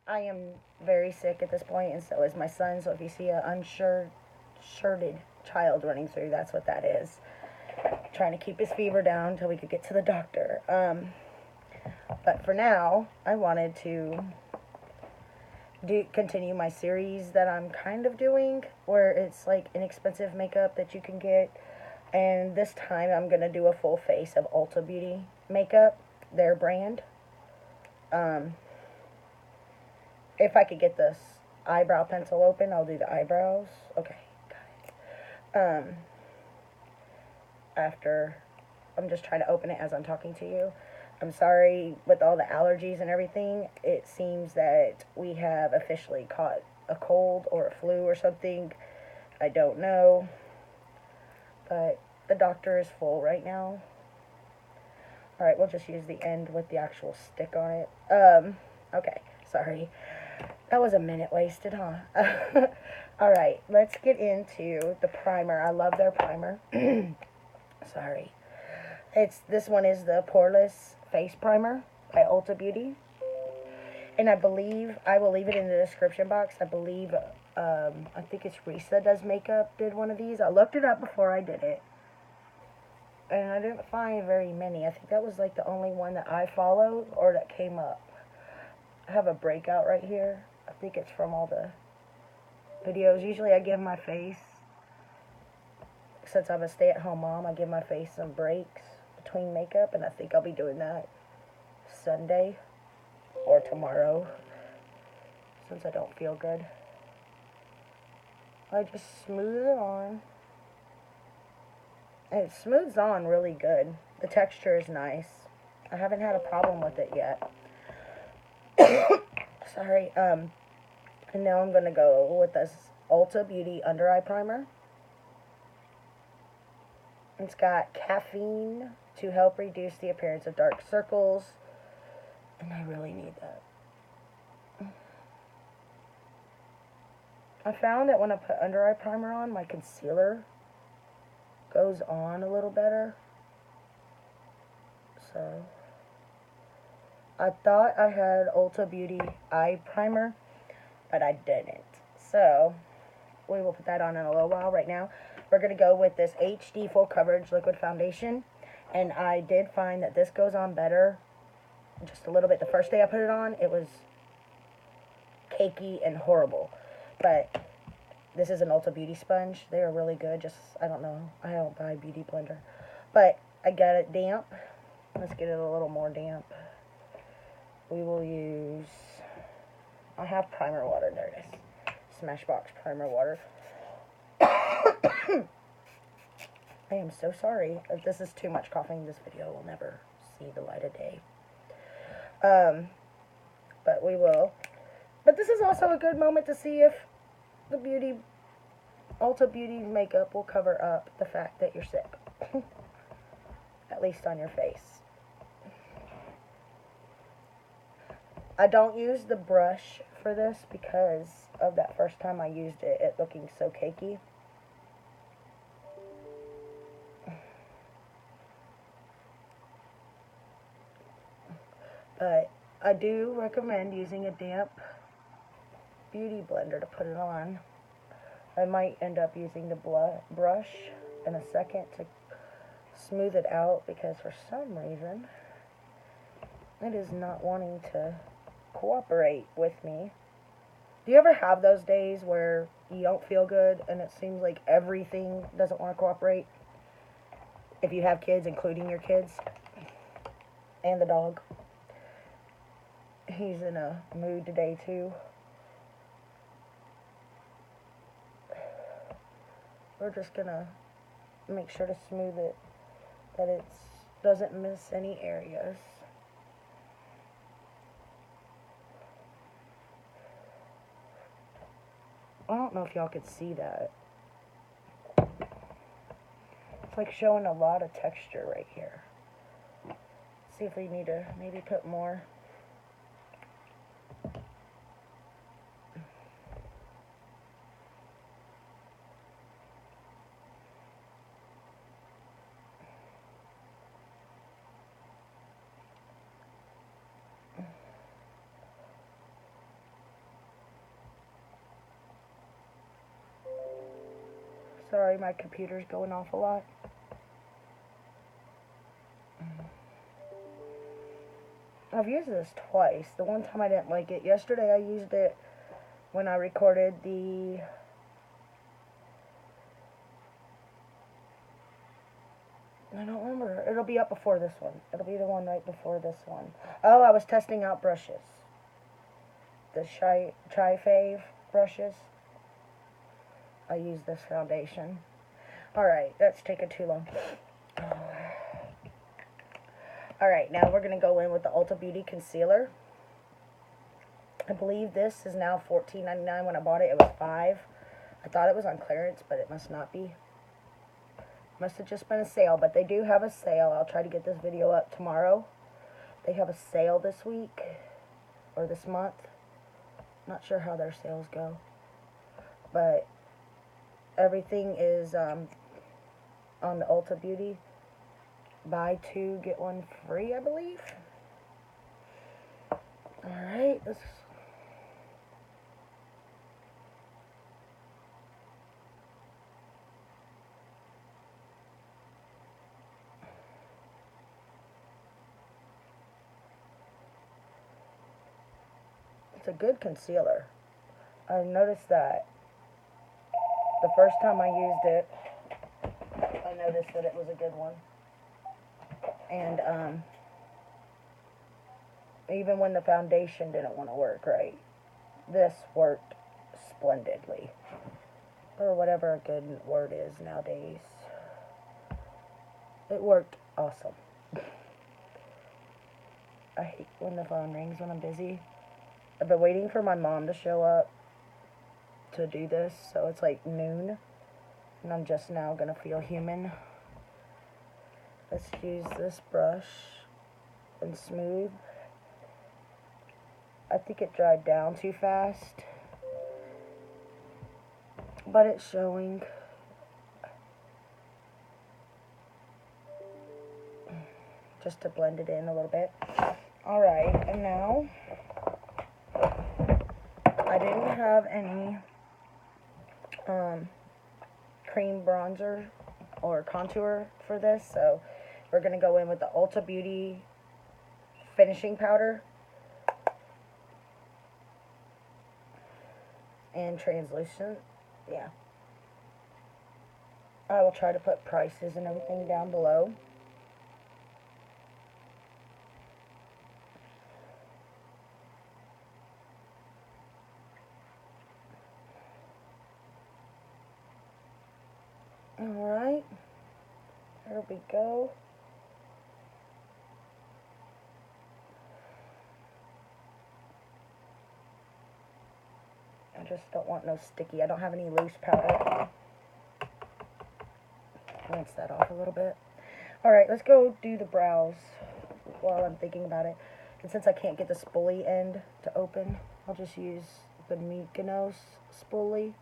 I am very sick at this point, and so is my son. So if you see an shirted child running through, that's what that is. Trying to keep his fever down until we could get to the doctor. But for now, I wanted to continue my series that I'm kind of doing, where it's like inexpensive makeup that you can get. And this time I'm gonna do a full face of Ulta Beauty makeup, their brand. Um, if I could get this eyebrow pencil open, I'll do the eyebrows. Okay, got it. After, I'm just trying to open it as I'm talking to you. I'm sorry, with all the allergies and everything, it seems that we have officially caught a cold or a flu or something. I don't know, but the doctor is full right now. Alright, we'll just use the end with the actual stick on it. Okay, sorry. That was a minute wasted, huh? Alright, let's get into the primer. I love their primer. Sorry. This one is the Poreless Face Primer by Ulta Beauty. And I believe, I will leave it in the description box. I believe, I think it's Risa Does Makeup did one of these. I looked it up before I did it. And I didn't find very many. I think that was like the only one that I followed or that came up. I have a breakout right here. I think it's from all the videos. Usually I give my face, since I'm a stay-at-home mom, I give my face some breaks between makeup, and I think I'll be doing that Sunday or tomorrow, since I don't feel good. I just smooth it on. And it smooths on really good. The texture is nice. I haven't had a problem with it yet. Sorry. And now I'm going to go with this Ulta Beauty Under Eye Primer. It's got caffeine to help reduce the appearance of dark circles. And I really need that. I found that when I put under eye primer on, my concealer goes on a little better. So I thought I had Ulta Beauty eye primer, but I didn't. So we will put that on in a little while. Right now we're going to go with this HD Full Coverage Liquid Foundation, and I did find that this goes on better just a little bit. The first day I put it on, it was cakey and horrible, but this is an Ulta Beauty sponge. They are really good. Just, I don't know, I don't buy Beauty Blender, but I got it damp. Let's get it a little more damp. We will use, I have primer water. There it is. Smashbox primer water. I am so sorry. If this is too much coughing, this video will never see the light of day. But we will. But this is also a good moment to see if the Ulta Beauty makeup will cover up the fact that you're sick. At least on your face. I don't use the brush for this because of that first time I used it, it looking so cakey. But I do recommend using a damp beauty blender to put it on. I might end up using the brush in a second to smooth it out because for some reason it is not wanting to cooperate with me. Do you ever have those days where you don't feel good and it seems like everything doesn't want to cooperate? If you have kids, including your kids and the dog. He's in a mood today too. We're just gonna make sure to smooth it, that it doesn't miss any areas. I don't know if y'all could see that. It's like showing a lot of texture right here. See if we need to maybe put more. Sorry, my computer's going off a lot. I've used this twice. The one time I didn't like it. Yesterday I used it when I recorded the I don't remember. It'll be up before this one. It'll be the one right before this one. Oh, I was testing out brushes. The Tri-Fave brushes. I use this foundation. Alright, that's taking too long. Alright, now we're going to go in with the Ulta Beauty Concealer. I believe this is now $14.99. When I bought it, it was $5. I thought it was on clearance, but it must not be. Must have just been a sale, but they do have a sale. I'll try to get this video up tomorrow. They have a sale this week, or this month. Not sure how their sales go, but everything is on the Ulta Beauty. Buy two, get one free, I believe. Alright, let's... It's a good concealer. I noticed that the first time I used it, I noticed that it was a good one. And even when the foundation didn't want to work right, this worked splendidly. Or whatever a good word is nowadays. It worked awesome. I hate when the phone rings when I'm busy. I've been waiting for my mom to show up to do this, so it's like noon, and I'm just now gonna feel human. Let's use this brush and smooth. I think it dried down too fast, but it's showing. Just to blend it in a little bit. Alright, and now I didn't have any cream bronzer or contour for this, so we're going to go in with the Ulta Beauty finishing powder and translucent. Yeah. I will try to put prices and everything down below. Alright, there we go. I just don't want no sticky. I don't have any loose powder. Rinse that off a little bit. Alright, let's go do the brows while I'm thinking about it. And since I can't get the spoolie end to open, I'll just use the Mykonos spoolie.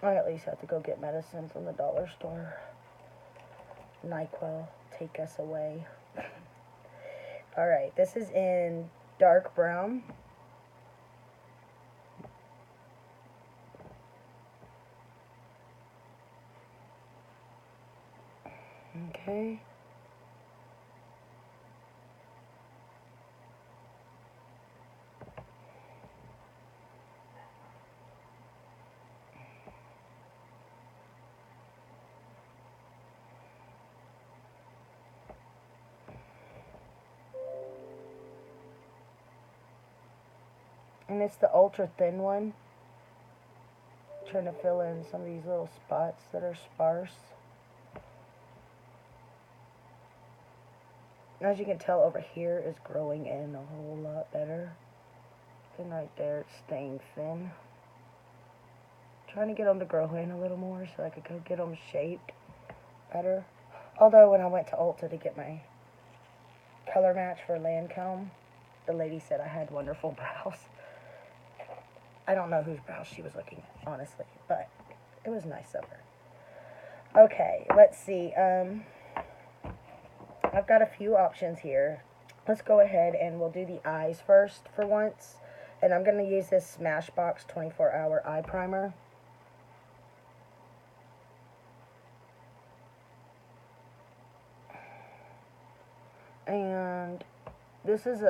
I at least have to go get medicine from the dollar store. NyQuil, take us away. Alright, this is in dark brown. Okay. And it's the ultra thin one. Trying to fill in some of these little spots that are sparse. As you can tell, over here is growing in a whole lot better. And right there, it's staying thin. Trying to get them to grow in a little more so I could go get them shaped better. Although when I went to Ulta to get my color match for Lancome, the lady said I had wonderful brows. I don't know whose brows she was looking at, honestly, but it was nice of her. Okay, let's see. I've got a few options here. Let's go ahead and we'll do the eyes first for once. And I'm going to use this Smashbox 24-hour eye primer. And this is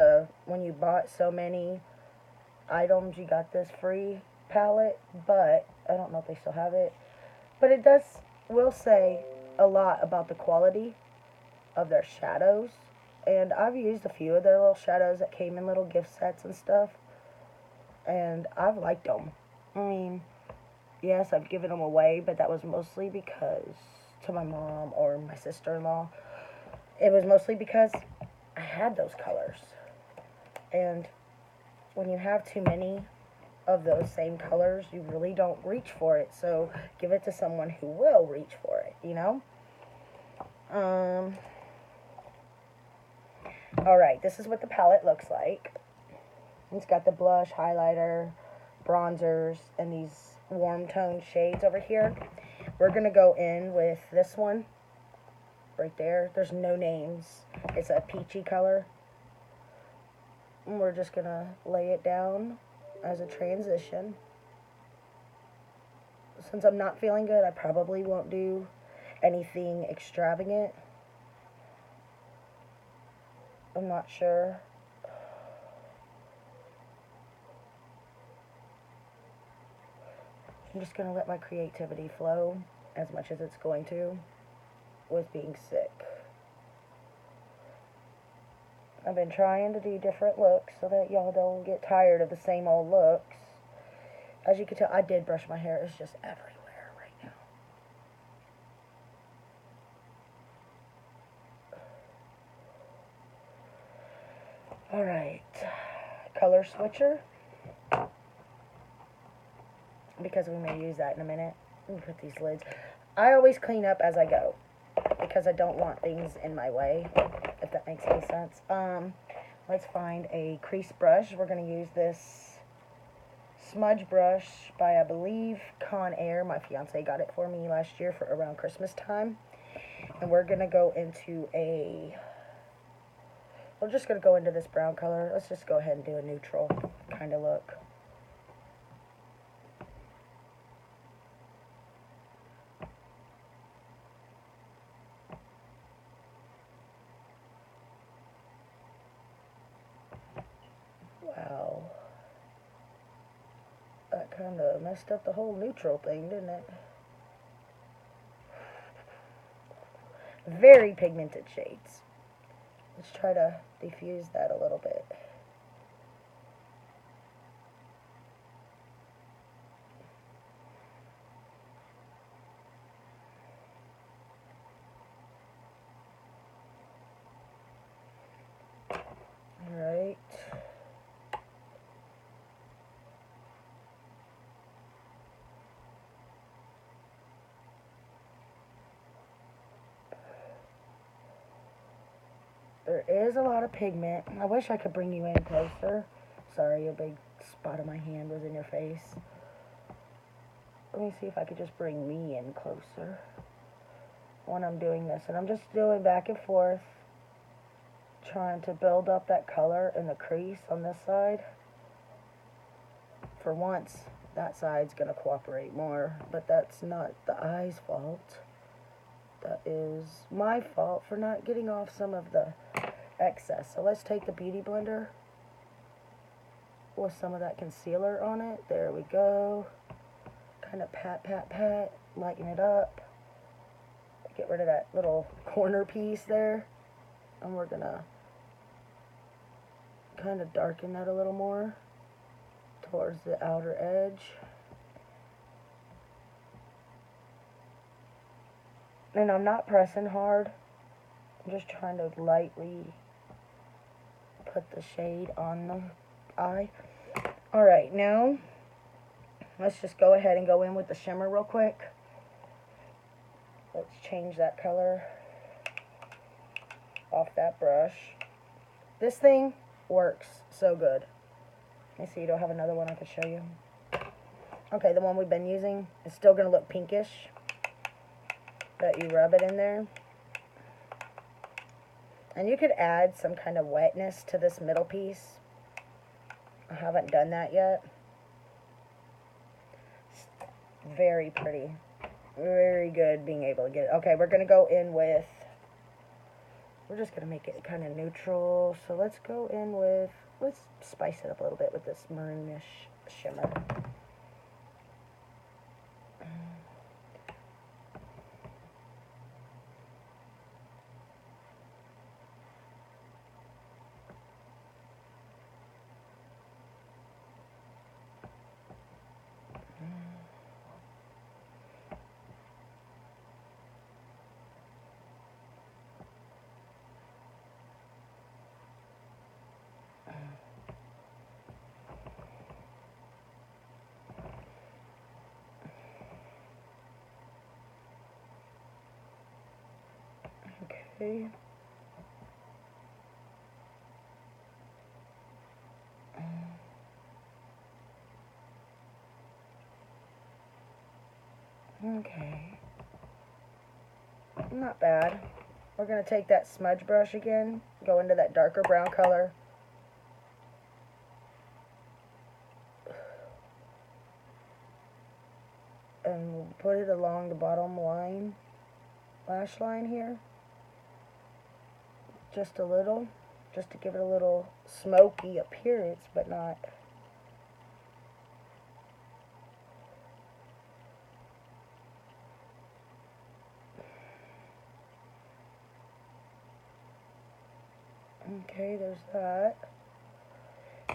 when you bought so many items, you got this free palette, but I don't know if they still have it. But it will say a lot about the quality of their shadows. And I've used a few of their little shadows that came in little gift sets and stuff. And I've liked them. I mean, yes, I've given them away, but that was mostly because to my mom or my sister-in-law. It was mostly because I had those colors. And when you have too many of those same colors, you really don't reach for it. So give it to someone who will reach for it, you know? Alright, this is what the palette looks like. It's got the blush, highlighter, bronzers, and these warm tone shades over here. We're going to go in with this one right there. There's no names. It's a peachy color. And we're just going to lay it down as a transition. Since I'm not feeling good, I probably won't do anything extravagant. I'm not sure. I'm just going to let my creativity flow as much as it's going to with being sick. I've been trying to do different looks so that y'all don't get tired of the same old looks. As you can tell, I did brush my hair. It's just everywhere right now. Alright. Color switcher. Because we may use that in a minute. Let me put these lids. I always clean up as I go, because I don't want things in my way, if that makes any sense. Let's find a crease brush. We're going to use this smudge brush by, I believe, Conair. My fiance got it for me last year for around Christmas time. And we're going to go into we're just going to go into this brown color. Let's just go ahead and do a neutral kind of look. Wow. That kind of messed up the whole neutral thing, didn't it? Very pigmented shades. Let's try to diffuse that a little bit. Alright. There is a lot of pigment. I wish I could bring you in closer. Sorry, a big spot of my hand was in your face. Let me see if I could just bring me in closer when I'm doing this. And I'm just doing back and forth, trying to build up that color in the crease on this side. For once, that side's going to cooperate more, but that's not the eye's fault. That is my fault for not getting off some of the excess. So let's take the Beauty Blender with some of that concealer on it. There we go. Kind of pat, pat, pat. Lighten it up. Get rid of that little corner piece there. And we're going to kind of darken that a little more towards the outer edge. And I'm not pressing hard. I'm just trying to lightly put the shade on the eye. Alright, now let's just go ahead and go in with the shimmer real quick. Let's change that color off that brush. This thing works so good. Let me see, do I have another one I could show you? Okay, the one we've been using is still going to look pinkish. But you rub it in there. And you could add some kind of wetness to this middle piece. I haven't done that yet. It's very pretty. Very good being able to get it. Okay, we're going to go in with, we're just going to make it kind of neutral. So let's go in with, let's spice it up a little bit with this maroonish shimmer. Okay. Okay. Not bad. We're going to take that smudge brush again, go into that darker brown color. And we'll put it along the bottom line, lash line here. Just a little, just to give it a little smoky appearance, but not. Okay, there's that.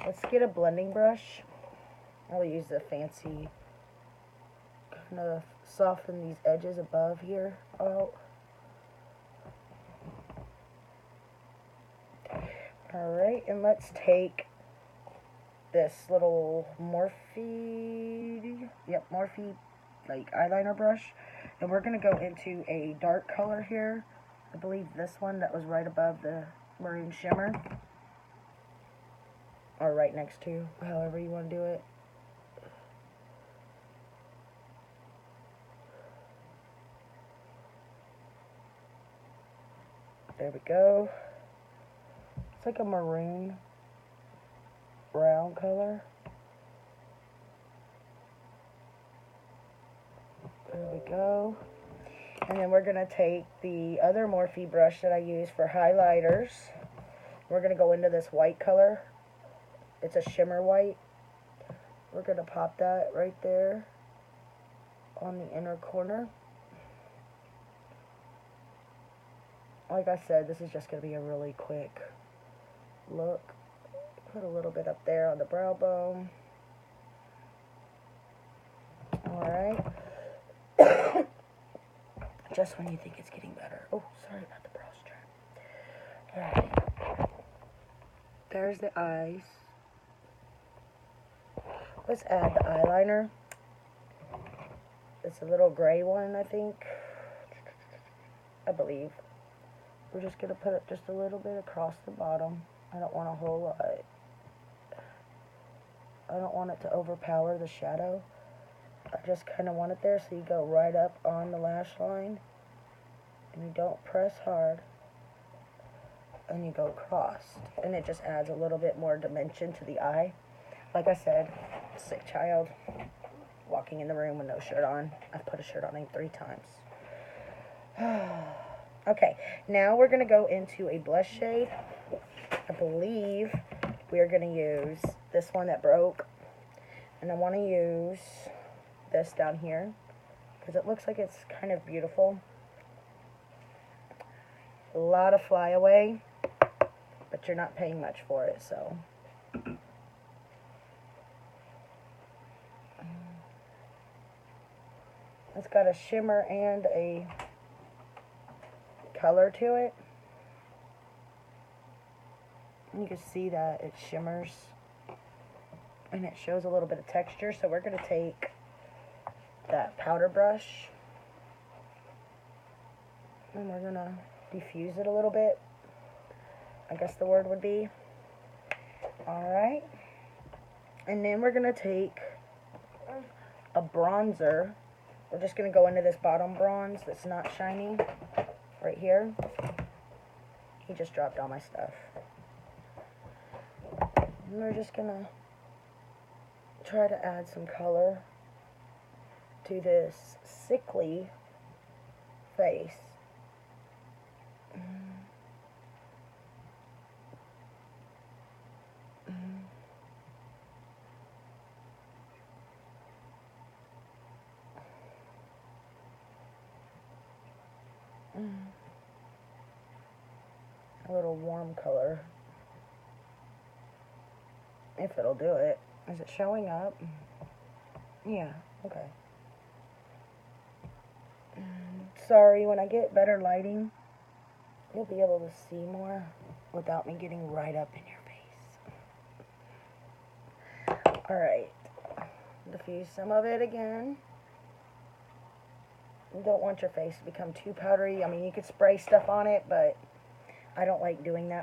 Let's get a blending brush. I'll use the fancy, kind of soften these edges above here out. Alright, and let's take this little Morphe, like eyeliner brush, and we're going to go into a dark color here. I believe this one that was right above the maroon shimmer, or right next to, however you want to do it. There we go. It's like a maroon brown color. There we go. And then we're going to take the other Morphe brush that I use for highlighters. We're going to go into this white color. It's a shimmer white. We're going to pop that right there on the inner corner. Like I said, this is just going to be a really quick look. Put a little bit up there on the brow bone. Alright. Just when you think it's getting better. Oh, sorry about the brow strap. Alright. There's the eyes. Let's add the eyeliner. It's a little gray one, I think. I believe. We're just going to put it just a little bit across the bottom. I don't want a whole lot. I don't want it to overpower the shadow. I just kind of want it there so you go right up on the lash line. And you don't press hard. And you go across. And it just adds a little bit more dimension to the eye. Like I said, sick child walking in the room with no shirt on. I've put a shirt on him 3 times. Okay, now we're going to go into a blush shade. I believe we are going to use this one that broke. And I want to use this down here because it looks like it's kind of beautiful. A lot of flyaway, but you're not paying much for it, so. It's got a shimmer and a color to it. You can see that it shimmers and it shows a little bit of texture. So we're going to take that powder brush and we're going to diffuse it a little bit, I guess the word would be. Alright. And then we're going to take a bronzer. We're just going to go into this bottom bronze that's not shiny right here. He just dropped all my stuff. And we're just going to try to add some color to this sickly face. A little warm color, if it'll do it. Is it showing up? Yeah, okay. Sorry, when I get better lighting, you'll be able to see more without me getting right up in your face. Alright, diffuse some of it again. You don't want your face to become too powdery. I mean, you could spray stuff on it, but I don't like doing that.